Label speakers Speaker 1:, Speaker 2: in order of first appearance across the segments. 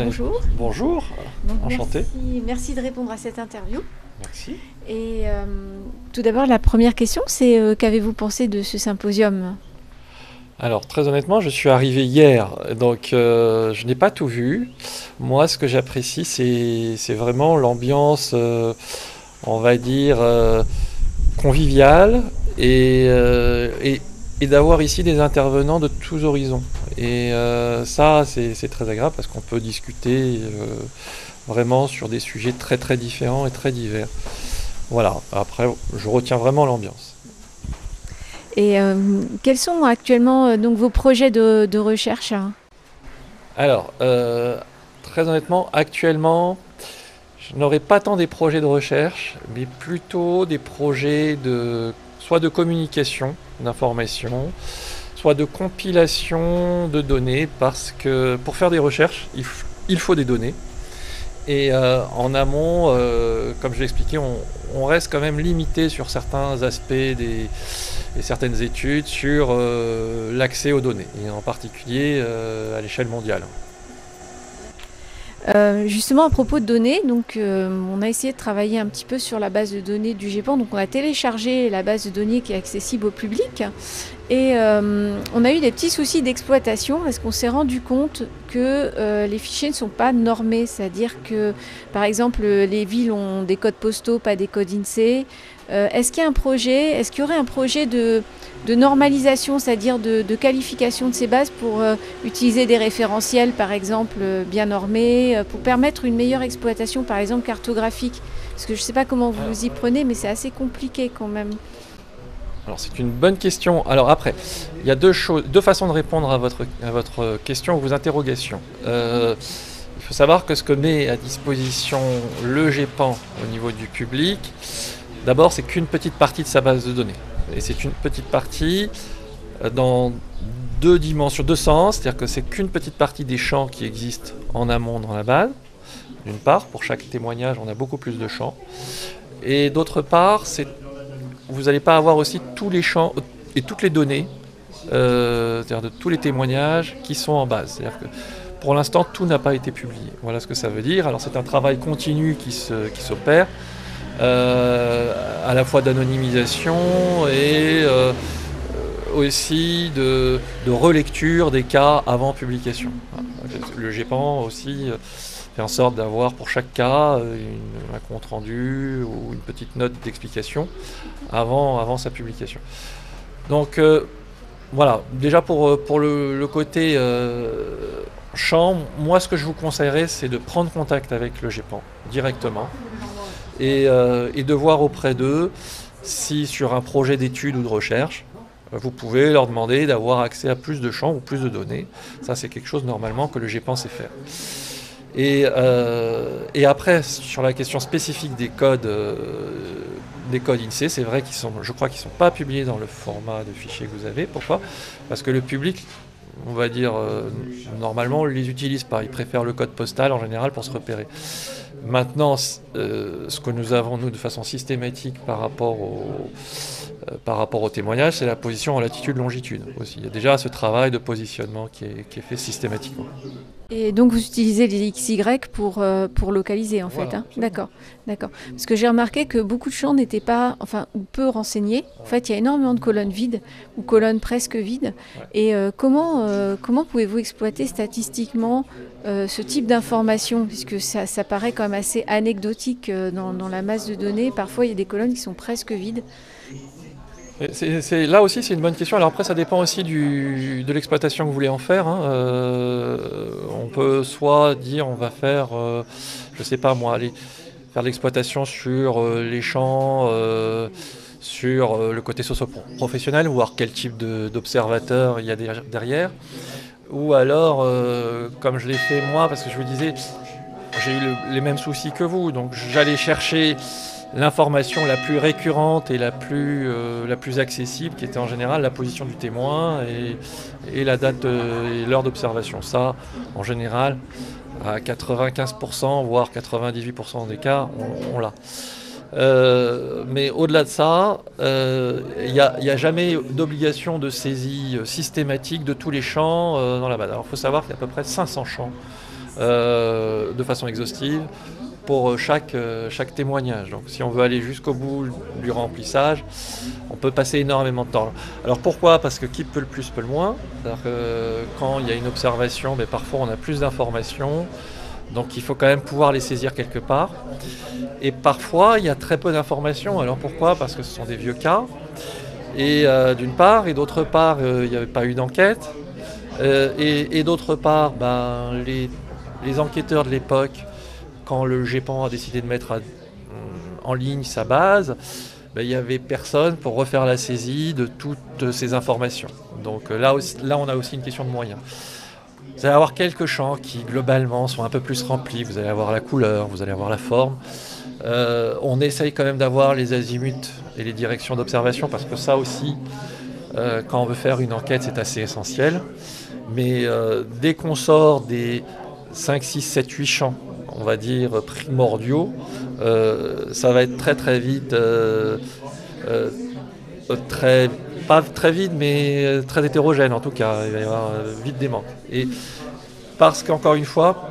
Speaker 1: bonjour.
Speaker 2: Bonjour,
Speaker 1: Donc,
Speaker 2: enchanté.
Speaker 1: merci de répondre à cette interview.
Speaker 2: Merci.
Speaker 1: Et tout d'abord, la première question, c'est qu'avez-vous pensé de ce symposium?
Speaker 2: Alors très honnêtement, je suis arrivé hier, donc je n'ai pas tout vu. Moi, ce que j'apprécie, c'est vraiment l'ambiance, on va dire, conviviale et d'avoir ici des intervenants de tous horizons. Et ça, c'est très agréable parce qu'on peut discuter vraiment sur des sujets très très différents et très divers. Voilà, après, je retiens vraiment l'ambiance.
Speaker 1: Et quels sont actuellement donc vos projets de recherche?
Speaker 2: Alors, très honnêtement, actuellement, je n'aurai pas tant des projets de recherche, mais plutôt des projets soit de communication, d'information, soit de compilation de données, parce que pour faire des recherches, il faut des données. Et en amont, comme je l'ai expliqué, on reste quand même limité sur certains aspects et certaines études sur l'accès aux données, et en particulier à l'échelle mondiale.
Speaker 1: Justement, à propos de données, donc, on a essayé de travailler un petit peu sur la base de données du GEPAN. Donc, on a téléchargé la base de données qui est accessible au public. Et on a eu des petits soucis d'exploitation parce qu'on s'est rendu compte que les fichiers ne sont pas normés. C'est-à-dire que, par exemple, les villes ont des codes postaux, pas des codes INSEE. Est-ce qu'il y aurait un projet de normalisation, c'est-à-dire de qualification de ces bases pour utiliser des référentiels, par exemple, bien normés, pour permettre une meilleure exploitation, par exemple, cartographique? Parce que je ne sais pas comment vous vous y prenez, mais c'est assez compliqué quand même.
Speaker 2: Alors c'est une bonne question. Alors après, il y a deux façons de répondre à votre question ou vos interrogations. Il faut savoir que ce que met à disposition le GEPAN au niveau du public, d'abord c'est qu'une petite partie de sa base de données. Et c'est une petite partie dans deux dimensions, deux sens, c'est-à-dire que c'est qu'une petite partie des champs qui existent en amont dans la base. D'une part, pour chaque témoignage, on a beaucoup plus de champs. Et d'autre part, vous n'allez pas avoir aussi tous les champs et toutes les données, c'est-à-dire de tous les témoignages qui sont en base. C'est-à-dire que pour l'instant, tout n'a pas été publié. Voilà ce que ça veut dire. Alors c'est un travail continu qui s'opère, à la fois d'anonymisation et aussi de relecture des cas avant publication. Le GEPAN aussi fait en sorte d'avoir pour chaque cas un compte rendu ou une petite note d'explication avant sa publication. Donc voilà, déjà pour le côté champ, moi ce que je vous conseillerais c'est de prendre contact avec le GEPAN directement et de voir auprès d'eux si sur un projet d'étude ou de recherche, vous pouvez leur demander d'avoir accès à plus de champs ou plus de données. Ça c'est quelque chose normalement que le GEPAN sait faire. Et après, sur la question spécifique des codes INSEE, c'est vrai je crois qu'ils ne sont pas publiés dans le format de fichier que vous avez. Pourquoi? Parce que le public, on va dire, normalement, ne les utilise pas. Ils préfèrent le code postal en général pour se repérer. Maintenant, ce que nous avons, nous, de façon systématique par rapport au témoignage, c'est la position en latitude-longitude aussi. Il y a déjà ce travail de positionnement qui est fait systématiquement.
Speaker 1: Et donc vous utilisez les XY pour localiser en
Speaker 2: Voilà,
Speaker 1: fait, hein. D'accord, d'accord. Parce que j'ai remarqué que beaucoup de champs n'étaient pas, enfin, ou peu renseignés. En fait, il y a énormément de colonnes vides ou colonnes presque vides.
Speaker 2: Ouais.
Speaker 1: Et comment pouvez-vous exploiter statistiquement ce type d'information? Puisque ça paraît quand même assez anecdotique dans la masse de données. Parfois, il y a des colonnes qui sont presque vides.
Speaker 2: Là aussi, c'est une bonne question. Alors après, ça dépend aussi de l'exploitation que vous voulez en faire, hein. On peut soit dire on va faire, je sais pas moi, faire de l'exploitation sur les champs, sur le côté socio-professionnel, voir quel type d'observateur il y a derrière. Ou alors, comme je l'ai fait moi, parce que je vous disais, j'ai eu les mêmes soucis que vous, donc j'allais chercher l'information la plus récurrente et la plus accessible, qui était en général la position du témoin et la date et l'heure d'observation. Ça, en général, à 95%, voire 98% des cas, on l'a. Mais au-delà de ça, il n'y a jamais d'obligation de saisie systématique de tous les champs dans la base. Alors il faut savoir qu'il y a à peu près 500 champs de façon exhaustive pour chaque témoignage. Donc si on veut aller jusqu'au bout du remplissage, on peut passer énormément de temps. Alors pourquoi ? Parce que qui peut le plus peut le moins. C'est-à-dire que quand il y a une observation, mais parfois on a plus d'informations, donc il faut quand même pouvoir les saisir quelque part. Et parfois il y a très peu d'informations. Alors pourquoi ? Parce que ce sont des vieux cas. Et d'une part, et d'autre part, il n'y avait pas eu d'enquête. Et d'autre part, les enquêteurs de l'époque, quand le GEPAN a décidé de mettre en ligne sa base, il n'y avait personne pour refaire la saisie de toutes ces informations. Donc là, on a aussi une question de moyens. Vous allez avoir quelques champs qui, globalement, sont un peu plus remplis. Vous allez avoir la couleur, vous allez avoir la forme. On essaye quand même d'avoir les azimuts et les directions d'observation, parce que ça aussi, quand on veut faire une enquête, c'est assez essentiel. Mais dès qu'on sort des 5, 6, 7, 8 champs, on va dire primordiaux, ça va être très très vite, pas très vite, mais très hétérogène en tout cas. Il va y avoir vite des manques. Et parce qu'encore une fois,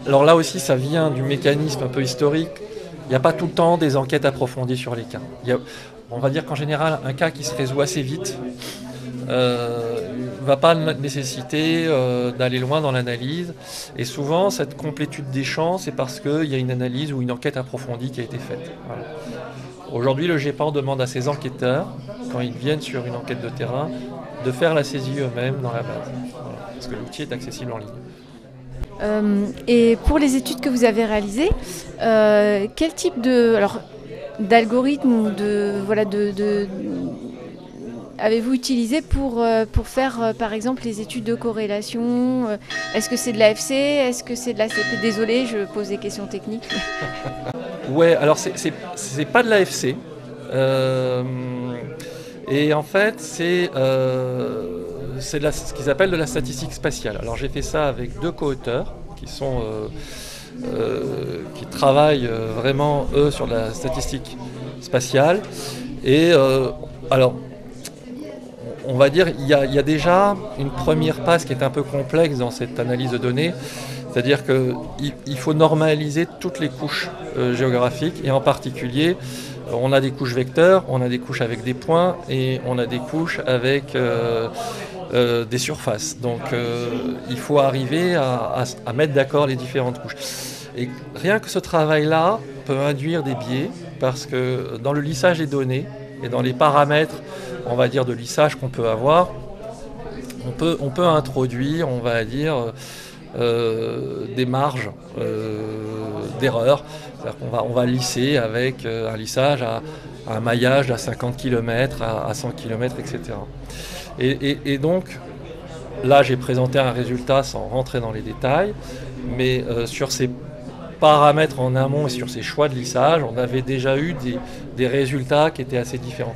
Speaker 2: alors là aussi ça vient du mécanisme un peu historique, il n'y a pas tout le temps des enquêtes approfondies sur les cas. On va dire qu'en général, un cas qui se résout assez vite ne va pas nécessiter d'aller loin dans l'analyse. Et souvent, cette complétude des champs, c'est parce qu'il y a une analyse ou une enquête approfondie qui a été faite. Voilà. Aujourd'hui, le GEPAN demande à ses enquêteurs, quand ils viennent sur une enquête de terrain, de faire la saisie eux-mêmes dans la base. Voilà. Parce que l'outil est accessible en ligne.
Speaker 1: Et pour les études que vous avez réalisées, quel type d'algorithme ou avez-vous utilisé pour faire, par exemple, les études de corrélation ? Est-ce que c'est de l'AFC ? Est-ce que c'est de l'ACP ? Désolée, je pose des questions techniques.
Speaker 2: Ouais, alors c'est pas de l'AFC. Et en fait, c'est ce qu'ils appellent de la statistique spatiale. Alors j'ai fait ça avec 2 co-auteurs qui travaillent vraiment, eux, sur la statistique spatiale. Et alors, on va dire il y a déjà une première passe qui est un peu complexe dans cette analyse de données, c'est-à-dire qu'il faut normaliser toutes les couches géographiques, et en particulier on a des couches vecteurs, on a des couches avec des points et on a des couches avec des surfaces. Donc il faut arriver à mettre d'accord les différentes couches. Et rien que ce travail-là peut induire des biais, parce que dans le lissage des données et dans les paramètres, on va dire, de lissage qu'on peut avoir, on peut introduire, on va dire, des marges d'erreur. C'est-à-dire qu'on va lisser avec un lissage à un maillage à 50 km, à 100 km, etc. Et donc, là, j'ai présenté un résultat sans rentrer dans les détails, mais sur ces paramètres en amont et sur ces choix de lissage, on avait déjà eu des résultats qui étaient assez différents.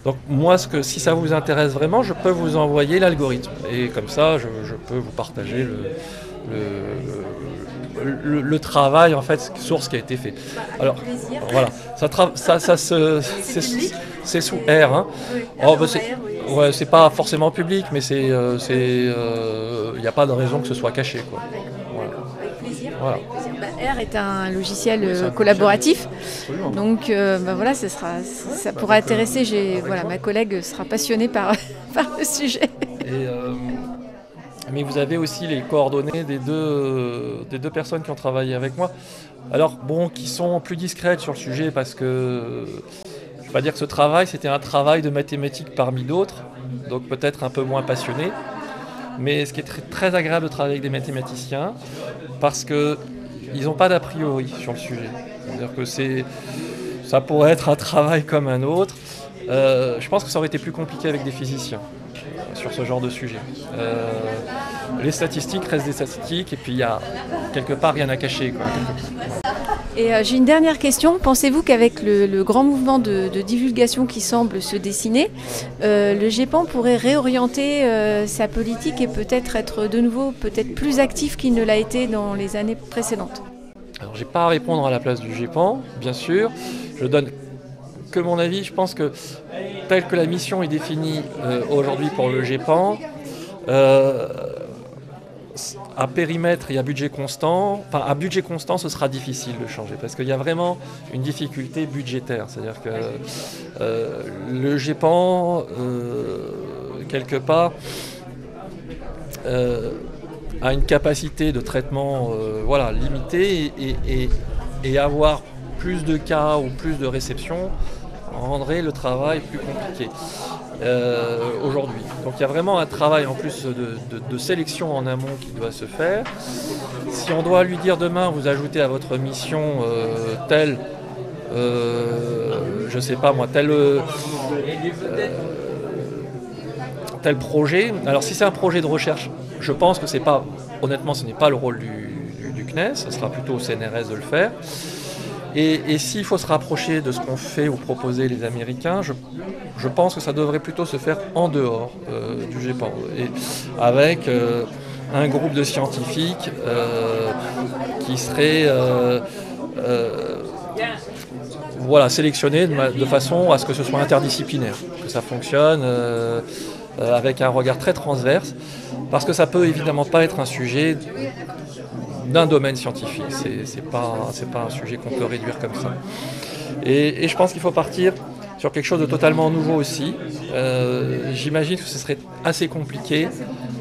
Speaker 2: Donc moi, si ça vous intéresse vraiment, je peux vous envoyer l'algorithme. Et comme ça, je peux vous partager le travail, en fait, source qui a été fait. Alors, voilà, c'est sous R. Hein. Ouais, c'est pas forcément public, mais il n'y a pas de raison que ce soit caché, quoi. Voilà.
Speaker 1: Avec plaisir.
Speaker 2: Voilà.
Speaker 1: R est un logiciel collaboratif, donc voilà, ça pourra intéresser. Ma collègue sera passionnée par le sujet.
Speaker 2: Mais vous avez aussi les coordonnées des deux personnes qui ont travaillé avec moi. Alors bon, qui sont plus discrètes sur le sujet, parce que je ne vais pas dire que ce travail, c'était un travail de mathématiques parmi d'autres, donc peut-être un peu moins passionné. Mais ce qui est très, très agréable de travailler avec des mathématiciens, parce qu'ils n'ont pas d'a priori sur le sujet. C'est-à-dire que ça pourrait être un travail comme un autre. Je pense que ça aurait été plus compliqué avec des physiciens sur ce genre de sujet. Les statistiques restent des statistiques, et puis il y a quelque part rien à cacher, quoi.
Speaker 1: Et j'ai une dernière question. Pensez-vous qu'avec le grand mouvement de divulgation qui semble se dessiner, le GEPAN pourrait réorienter sa politique et peut-être être de nouveau plus actif qu'il ne l'a été dans les années précédentes ?
Speaker 2: Alors j'ai pas à répondre à la place du GEPAN, bien sûr. Je donne que mon avis. Je pense que telle que la mission est définie aujourd'hui pour le GEPAN, à périmètre et à budget constant, enfin à budget constant, ce sera difficile de changer parce qu'il y a vraiment une difficulté budgétaire. C'est-à-dire que le GEPAN, quelque part, a une capacité de traitement limitée et avoir plus de cas ou plus de réceptions rendrait le travail plus compliqué aujourd'hui. Donc il y a vraiment un travail en plus de sélection en amont qui doit se faire. Si on doit lui dire demain, vous ajoutez à votre mission tel projet. Alors si c'est un projet de recherche, je pense que ce n'est pas le rôle du CNES, ce sera plutôt au CNRS de le faire. Et s'il faut se rapprocher de ce qu'ont fait ou proposé les Américains, je pense que ça devrait plutôt se faire en dehors du GEPAN, et avec un groupe de scientifiques qui serait sélectionné de façon à ce que ce soit interdisciplinaire, que ça fonctionne avec un regard très transverse, parce que ça peut évidemment pas être un sujet d'un domaine scientifique. C'est pas un sujet qu'on peut réduire comme ça. Et je pense qu'il faut partir sur quelque chose de totalement nouveau aussi. J'imagine que ce serait assez compliqué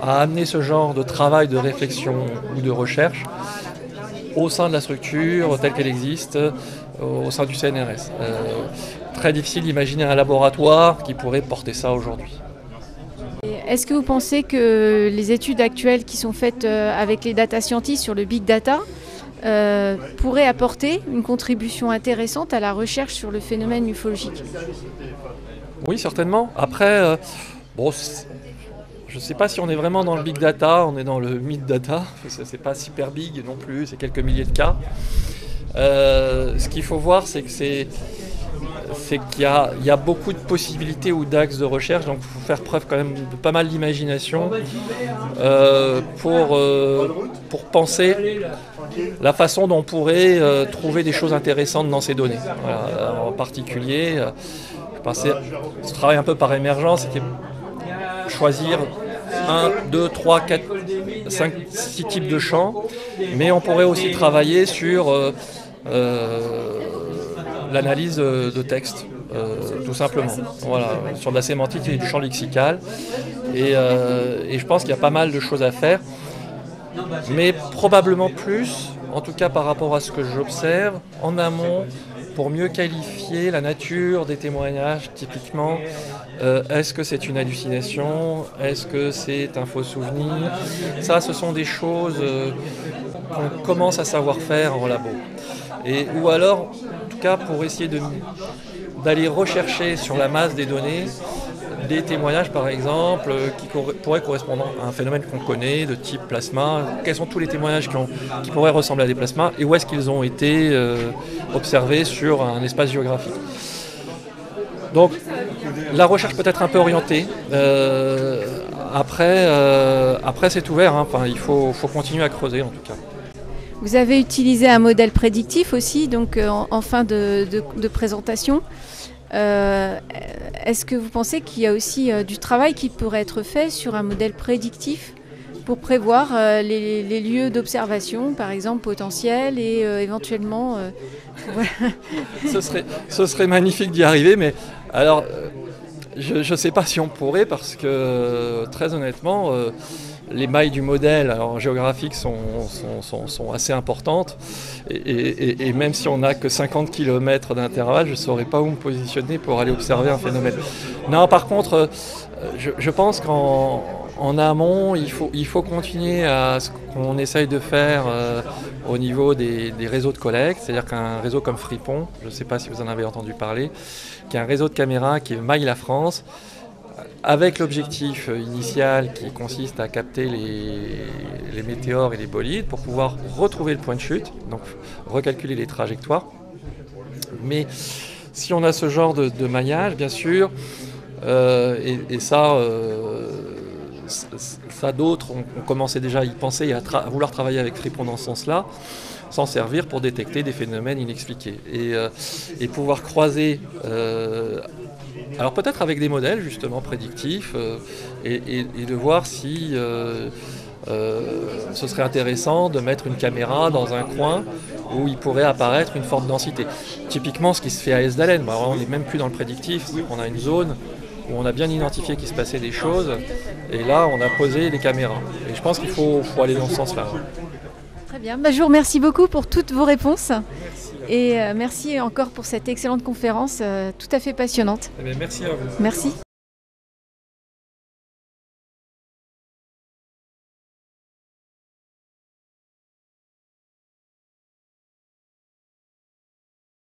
Speaker 2: à amener ce genre de travail, de réflexion ou de recherche au sein de la structure telle qu'elle existe, au sein du CNRS. Très difficile d'imaginer un laboratoire qui pourrait porter ça aujourd'hui.
Speaker 1: Est-ce que vous pensez que les études actuelles qui sont faites avec les data scientists sur le big data pourraient apporter une contribution intéressante à la recherche sur le phénomène ufologique ?
Speaker 2: Oui, certainement. Après, je ne sais pas si on est vraiment dans le big data, on est dans le mid data. C'est pas super big non plus, c'est quelques milliers de cas. Ce qu'il faut voir, c'est qu'il y a beaucoup de possibilités ou d'axes de recherche, donc il faut faire preuve quand même de pas mal d'imagination pour penser la façon dont on pourrait trouver des choses intéressantes dans ces données. Voilà, en particulier, je travaille un peu par émergence, c'était choisir 1, 2, 3, 4, 5, 6 types de champs, mais on pourrait aussi travailler sur l'analyse de texte, tout simplement. Voilà, sur de la sémantique et du champ lexical. Et je pense qu'il y a pas mal de choses à faire, mais probablement plus, en tout cas par rapport à ce que j'observe, en amont, pour mieux qualifier la nature des témoignages, typiquement. Est-ce que c'est une hallucination ? Est-ce que c'est un faux souvenir ? Ça, ce sont des choses qu'on commence à savoir faire en labo. Ou alors, en tout cas, pour essayer d'aller rechercher sur la masse des données des témoignages, par exemple, qui pourraient correspondre à un phénomène qu'on connaît, de type plasma. Quels sont tous les témoignages qui pourraient ressembler à des plasmas et où est-ce qu'ils ont été observés sur un espace géographique. Donc, la recherche peut être un peu orientée. Après, c'est ouvert. Enfin, il faut continuer à creuser, en tout cas.
Speaker 1: Vous avez utilisé un modèle prédictif aussi, donc en fin de présentation. Est-ce que vous pensez qu'il y a aussi du travail qui pourrait être fait sur un modèle prédictif pour prévoir les lieux d'observation, par exemple, potentiels et éventuellement... Voilà.
Speaker 2: Ce serait magnifique d'y arriver, mais alors, je ne sais pas si on pourrait parce que, très honnêtement... les mailles du modèle géographique sont assez importantes et même si on n'a que 50 km d'intervalle, je ne saurais pas où me positionner pour aller observer un phénomène. Non, par contre, je pense qu'en amont, il faut continuer à ce qu'on essaye de faire au niveau des réseaux de collecte, c'est-à-dire qu'un réseau comme Fripon, je ne sais pas si vous en avez entendu parler, qui est un réseau de caméras qui maille la France, avec l'objectif initial qui consiste à capter les météores et les bolides pour pouvoir retrouver le point de chute, donc recalculer les trajectoires. Mais si on a ce genre de maillage, bien sûr, ça d'autres ont commencé déjà à y penser et à vouloir travailler avec Fripon dans ce sens-là, s'en servir pour détecter des phénomènes inexpliqués et pouvoir croiser... alors peut-être avec des modèles justement prédictifs et de voir si ce serait intéressant de mettre une caméra dans un coin où il pourrait apparaître une forte densité. Typiquement, ce qui se fait à Esdalen, on n'est même plus dans le prédictif, c'est qu'on a une zone où on a bien identifié qu'il se passait des choses, et là, on a posé les caméras. Et je pense qu'il faut aller dans ce sens-là.
Speaker 1: Très bien, je vous remercie beaucoup pour toutes vos réponses. Et merci encore pour cette excellente conférence tout à fait passionnante.
Speaker 2: Eh bien, merci à vous.
Speaker 1: Merci.